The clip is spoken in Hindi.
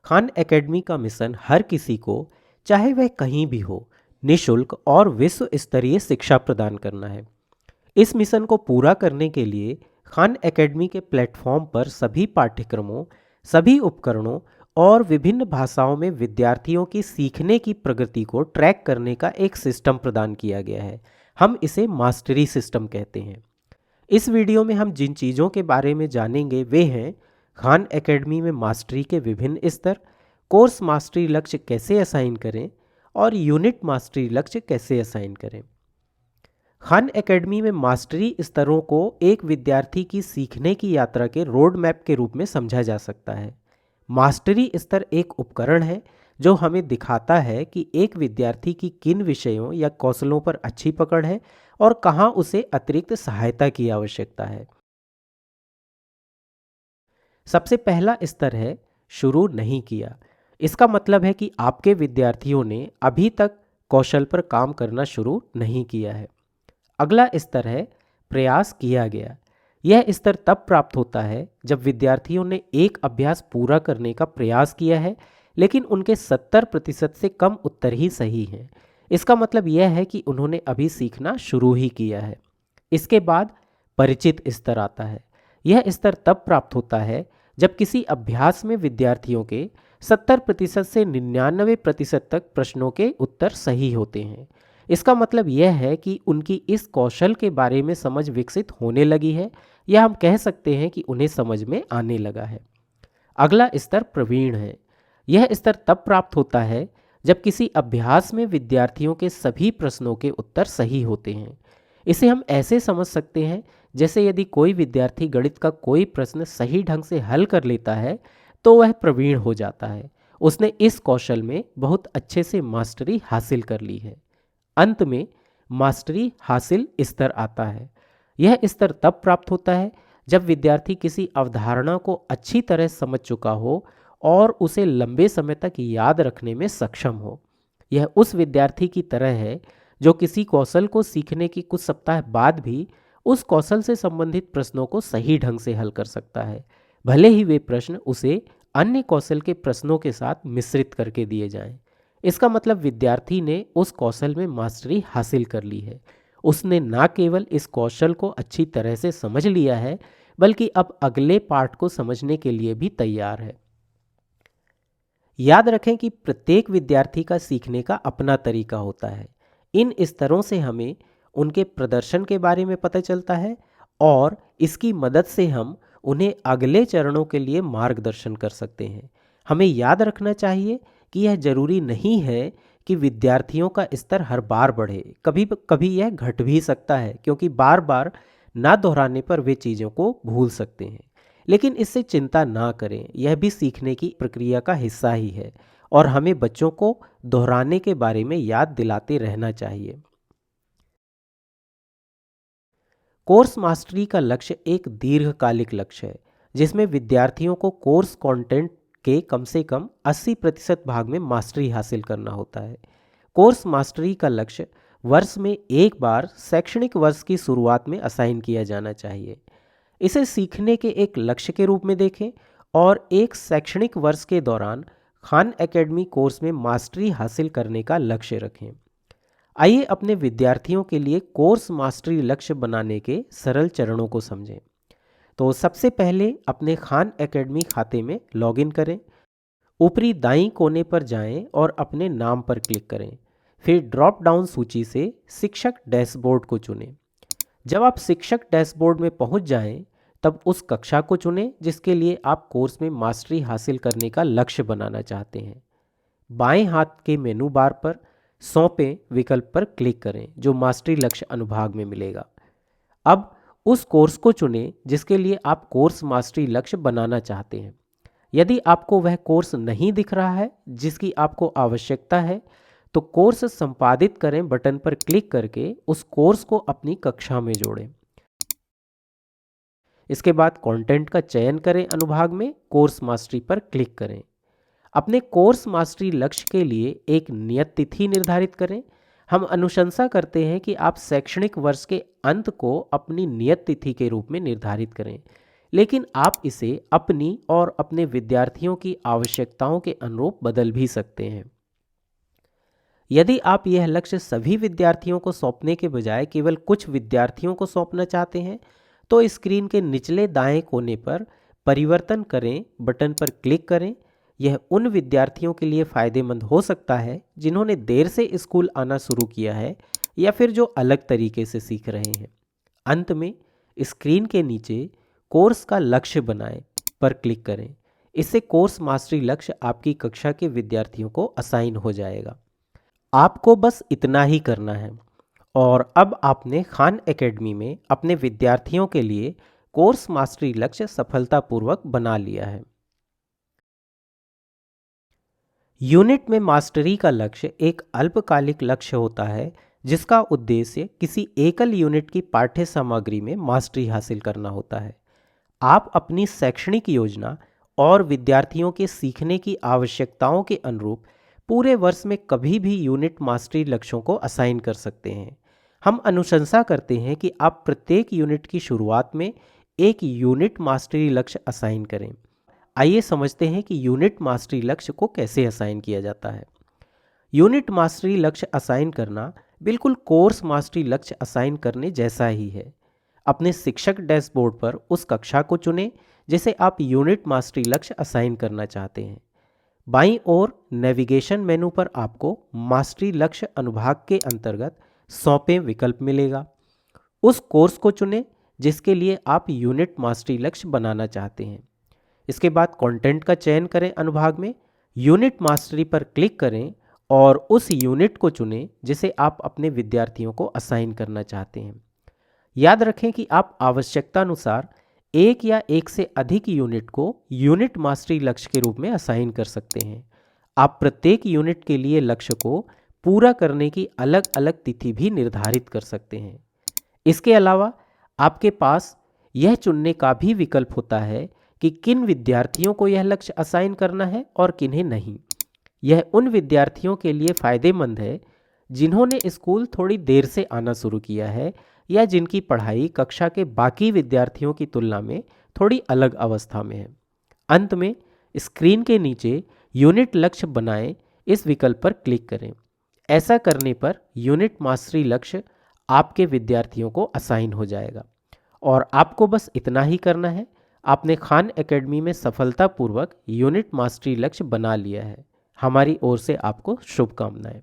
खान एकेडमी का मिशन हर किसी को, चाहे वह कहीं भी हो, निशुल्क और विश्व स्तरीय शिक्षा प्रदान करना है। इस मिशन को पूरा करने के लिए खान एकेडमी के प्लेटफॉर्म पर सभी पाठ्यक्रमों, सभी उपकरणों और विभिन्न भाषाओं में विद्यार्थियों की सीखने की प्रगति को ट्रैक करने का एक सिस्टम प्रदान किया गया है। हम इसे मास्टरी सिस्टम कहते हैं। इस वीडियो में हम जिन चीज़ों के बारे में जानेंगे वे हैं खान एकेडमी में मास्टरी के विभिन्न स्तर, कोर्स मास्टरी लक्ष्य कैसे असाइन करें और यूनिट मास्टरी लक्ष्य कैसे असाइन करें। खान एकेडमी में मास्टरी स्तरों को एक विद्यार्थी की सीखने की यात्रा के रोड मैप के रूप में समझा जा सकता है। मास्टरी स्तर एक उपकरण है जो हमें दिखाता है कि एक विद्यार्थी की किन विषयों या कौशलों पर अच्छी पकड़ है और कहाँ उसे अतिरिक्त सहायता की आवश्यकता है। सबसे पहला स्तर है शुरू नहीं किया। इसका मतलब है कि आपके विद्यार्थियों ने अभी तक कौशल पर काम करना शुरू नहीं किया है। अगला स्तर है प्रयास किया गया। यह स्तर तब प्राप्त होता है जब विद्यार्थियों ने एक अभ्यास पूरा करने का प्रयास किया है, लेकिन उनके 70% से कम उत्तर ही सही हैं। इसका मतलब यह है कि उन्होंने अभी सीखना शुरू ही किया है। इसके बाद परिचित स्तर आता है। यह स्तर तब प्राप्त होता है जब किसी अभ्यास में विद्यार्थियों के 70% से 99% तक प्रश्नों के उत्तर सही होते हैं। इसका मतलब यह है कि उनकी इस कौशल के बारे में समझ विकसित होने लगी है, या हम कह सकते हैं कि उन्हें समझ में आने लगा है। अगला स्तर प्रवीण है। यह स्तर तब प्राप्त होता है जब किसी अभ्यास में विद्यार्थियों के सभी प्रश्नों के उत्तर सही होते हैं। इसे हम ऐसे समझ सकते हैं जैसे यदि कोई विद्यार्थी गणित का कोई प्रश्न सही ढंग से हल कर लेता है तो वह प्रवीण हो जाता है। उसने इस कौशल में बहुत अच्छे से मास्टरी हासिल कर ली है। अंत में मास्टरी हासिल स्तर आता है। यह स्तर तब प्राप्त होता है जब विद्यार्थी किसी अवधारणा को अच्छी तरह समझ चुका हो और उसे लंबे समय तक याद रखने में सक्षम हो। यह उस विद्यार्थी की तरह है जो किसी कौशल को सीखने की कुछ सप्ताह बाद भी उस कौशल से संबंधित प्रश्नों को सही ढंग से हल कर सकता है, भले ही वे प्रश्न उसे अन्य कौशल के प्रश्नों के साथ मिश्रित करके दिए जाएं। इसका मतलब विद्यार्थी ने उस कौशल में मास्टरी हासिल कर ली है। उसने न केवल इस कौशल को अच्छी तरह से समझ लिया है, बल्कि अब अगले पार्ट को समझने के लिए भी तैयार है। याद रखें कि प्रत्येक विद्यार्थी का सीखने का अपना तरीका होता है। इन स्तरों से हमें उनके प्रदर्शन के बारे में पता चलता है और इसकी मदद से हम उन्हें अगले चरणों के लिए मार्गदर्शन कर सकते हैं। हमें याद रखना चाहिए कि यह जरूरी नहीं है कि विद्यार्थियों का स्तर हर बार बढ़े। कभी कभी यह घट भी सकता है, क्योंकि बार बार ना दोहराने पर वे चीज़ों को भूल सकते हैं। लेकिन इससे चिंता ना करें, यह भी सीखने की प्रक्रिया का हिस्सा ही है और हमें बच्चों को दोहराने के बारे में याद दिलाते रहना चाहिए। कोर्स मास्टरी का लक्ष्य एक दीर्घकालिक लक्ष्य है जिसमें विद्यार्थियों को कोर्स कंटेंट के कम से कम 80% भाग में मास्टरी हासिल करना होता है। कोर्स मास्टरी का लक्ष्य वर्ष में एक बार शैक्षणिक वर्ष की शुरुआत में असाइन किया जाना चाहिए। इसे सीखने के एक लक्ष्य के रूप में देखें और एक शैक्षणिक वर्ष के दौरान खान एकेडमी कोर्स में मास्टरी हासिल करने का लक्ष्य रखें। आइए अपने विद्यार्थियों के लिए कोर्स मास्टरी लक्ष्य बनाने के सरल चरणों को समझें। तो सबसे पहले अपने खान एकेडमी खाते में लॉगिन करें। ऊपरी दाईं कोने पर जाएं और अपने नाम पर क्लिक करें। फिर ड्रॉप डाउन सूची से शिक्षक डैशबोर्ड को चुनें। जब आप शिक्षक डैशबोर्ड में पहुंच जाएं, तब उस कक्षा को चुनें जिसके लिए आप कोर्स में मास्टरी हासिल करने का लक्ष्य बनाना चाहते हैं। बाएं हाथ के मेनू बार पर सौंपें विकल्प पर क्लिक करें जो मास्टरी लक्ष्य अनुभाग में मिलेगा। अब उस कोर्स को चुनें जिसके लिए आप कोर्स मास्टरी लक्ष्य बनाना चाहते हैं। यदि आपको वह कोर्स नहीं दिख रहा है जिसकी आपको आवश्यकता है, तो कोर्स संपादित करें बटन पर क्लिक करके उस कोर्स को अपनी कक्षा में जोड़ें। इसके बाद कंटेंट का चयन करें, अनुभाग में कोर्स मास्टरी पर क्लिक करें। अपने कोर्स मास्टरी लक्ष्य के लिए एक नियत तिथि निर्धारित करें। हम अनुशंसा करते हैं कि आप शैक्षणिक वर्ष के अंत को अपनी नियत तिथि के रूप में निर्धारित करें। लेकिन आप इसे अपनी और अपने विद्यार्थियों की आवश्यकताओं के अनुरूप बदल भी सकते हैं। यदि आप यह लक्ष्य सभी विद्यार्थियों को सौंपने के बजाय केवल कुछ विद्यार्थियों को सौंपना चाहते हैं, तो स्क्रीन के निचले दाएं कोने पर परिवर्तन करें बटन पर क्लिक करें। यह उन विद्यार्थियों के लिए फ़ायदेमंद हो सकता है जिन्होंने देर से स्कूल आना शुरू किया है या फिर जो अलग तरीके से सीख रहे हैं। अंत में स्क्रीन के नीचे कोर्स का लक्ष्य बनाएं पर क्लिक करें। इससे कोर्स मास्टरी लक्ष्य आपकी कक्षा के विद्यार्थियों को असाइन हो जाएगा। आपको बस इतना ही करना है और अब आपने खान एकेडमी में अपने विद्यार्थियों के लिए कोर्स मास्टरी लक्ष्य सफलतापूर्वक बना लिया है। यूनिट में मास्टरी का लक्ष्य एक अल्पकालिक लक्ष्य होता है जिसका उद्देश्य किसी एकल यूनिट की पाठ्य सामग्री में मास्टरी हासिल करना होता है। आप अपनी शैक्षणिक योजना और विद्यार्थियों के सीखने की आवश्यकताओं के अनुरूप पूरे वर्ष में कभी भी यूनिट मास्टरी लक्ष्यों को असाइन कर सकते हैं। हम अनुशंसा करते हैं कि आप प्रत्येक यूनिट की शुरुआत में एक यूनिट मास्टरी लक्ष्य असाइन करें। आइए समझते हैं कि यूनिट मास्टरी लक्ष्य को कैसे असाइन किया जाता है। यूनिट मास्टरी लक्ष्य असाइन करना बिल्कुल कोर्स मास्टरी लक्ष्य असाइन करने जैसा ही है। अपने शिक्षक डैशबोर्ड पर उस कक्षा को चुनें जिसे आप यूनिट मास्टरी लक्ष्य असाइन करना चाहते हैं। बाईं ओर नेविगेशन मेनू पर आपको मास्टरी लक्ष्य अनुभाग के अंतर्गत सौंपें विकल्प मिलेगा। उस कोर्स को चुनें जिसके लिए आप यूनिट मास्टरी लक्ष्य बनाना चाहते हैं। इसके बाद कंटेंट का चयन करें। अनुभाग में यूनिट मास्टरी पर क्लिक करें और उस यूनिट को चुनें जिसे आप अपने विद्यार्थियों को असाइन करना चाहते हैं। याद रखें कि आप आवश्यकता अनुसार एक या एक से अधिक यूनिट को यूनिट मास्टरी लक्ष्य के रूप में असाइन कर सकते हैं। आप प्रत्येक यूनिट के लिए लक्ष्य को पूरा करने की अलग अलग तिथि भी निर्धारित कर सकते हैं। इसके अलावा आपके पास यह चुनने का भी विकल्प होता है कि किन विद्यार्थियों को यह लक्ष्य असाइन करना है और किन्हें नहीं। यह उन विद्यार्थियों के लिए फ़ायदेमंद है जिन्होंने स्कूल थोड़ी देर से आना शुरू किया है या जिनकी पढ़ाई कक्षा के बाकी विद्यार्थियों की तुलना में थोड़ी अलग अवस्था में है। अंत में स्क्रीन के नीचे यूनिट लक्ष्य बनाएं इस विकल्प पर क्लिक करें। ऐसा करने पर यूनिट मास्टरी लक्ष्य आपके विद्यार्थियों को असाइन हो जाएगा और आपको बस इतना ही करना है। आपने खान एकेडमी में सफलतापूर्वक यूनिट मास्टरी लक्ष्य बना लिया है। हमारी ओर से आपको शुभकामनाएं।